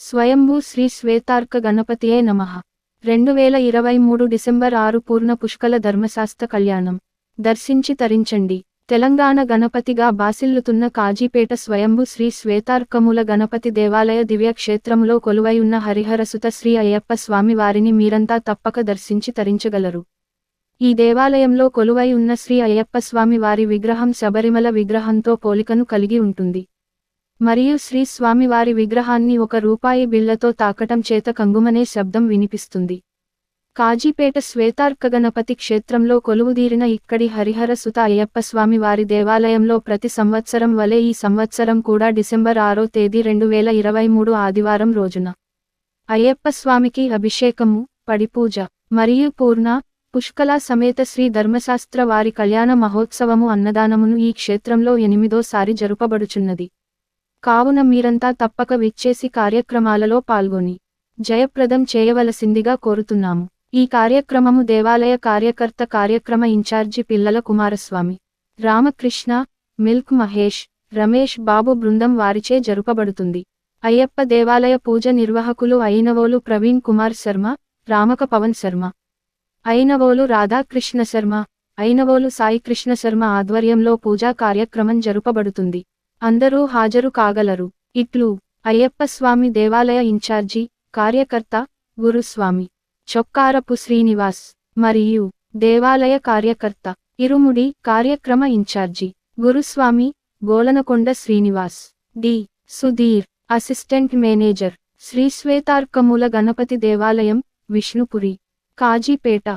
స్వయంభూ శ్రీ శ్వేతార్క గణపతియే నమః 2023 డిసెంబర్ 6 పూర్ణ పుష్కల ధర్మశాస్త్ర కళ్యాణం దర్శించి తరించండి. తెలంగాణ గణపతిగా బాసిల్లుతున్న కాజీపేట స్వయంభూ శ్రీ శ్వేతార్కమూల గణపతి దేవాలయ దివ్య క్షేత్రంలో కొలువైయున్న హరిహరసుత శ్రీ అయ్యప్ప స్వామి వారిని మీరంతా తప్పక దర్శించి తరించగలరు. ఈ దేవాలయంలో కొలువై ఉన్న శ్రీ అయ్యప్ప స్వామి వారి విగ్రహం శబరిమల విగ్రహంతో పోలికను కలిగి ఉంటుంది. మరియు శ్రీ స్వామివారి విగ్రహాన్ని ₹1 బిళ్లతో తాకటం చేత కంగుమనే శబ్దం వినిపిస్తుంది. కాజీపేట శ్వేతార్క గణపతి క్షేత్రంలో కొలువుదీరిన ఇక్కడి హరిహర సుత అయ్యప్ప స్వామి వారి దేవాలయంలో ప్రతి సంవత్సరం వలె ఈ సంవత్సరం కూడా డిసెంబర్ 6వ తేదీ 2023 ఆదివారం రోజున అయ్యప్ప స్వామికి అభిషేకము, పడిపూజ మరియు పూర్ణ పుష్కల సమేత శ్రీ ధర్మశాస్త్ర వారి కళ్యాణ మహోత్సవము అన్నదానమును ఈ క్షేత్రంలో 8వ సారి జరుపబడుచున్నది. కావున మీరంతా తప్పక విచ్చేసి కార్యక్రమాలలో పాల్గొని జయప్రదం చేయవలసిందిగా కోరుతున్నాము. ఈ కార్యక్రమము దేవాలయ కార్యక్రమ ఇన్ఛార్జి పిల్లల కుమారస్వామి, రామకృష్ణ, మిల్క్ మహేష్, రమేష్ బాబు బృందం వారిచే జరుపబడుతుంది. అయ్యప్ప దేవాలయ పూజ నిర్వాహకులు అయినవోలు ప్రవీణ్ కుమార్ శర్మ, రామక పవన్ శర్మ, అయినవోలు రాధాకృష్ణ శర్మ, అయినవోలు సాయికృష్ణ శర్మ ఆధ్వర్యంలో పూజా కార్యక్రమం జరుపబడుతుంది. అందరూ హాజరు కాగలరు. ఇట్లు అయ్యప్ప స్వామి దేవాలయ ఇన్ఛార్జి కార్యకర్త గురుస్వామి చొక్కారపు శ్రీనివాస్ మరియు దేవాలయ కార్యకర్త ఇరుముడి కార్యక్రమ incharge Guruswami Golanakonda Srinivas, D. Sudheer, assistant manager, Shri Swetharkamoola Ganapati దేవాలయం, విష్ణుపురి, కాజీపేట.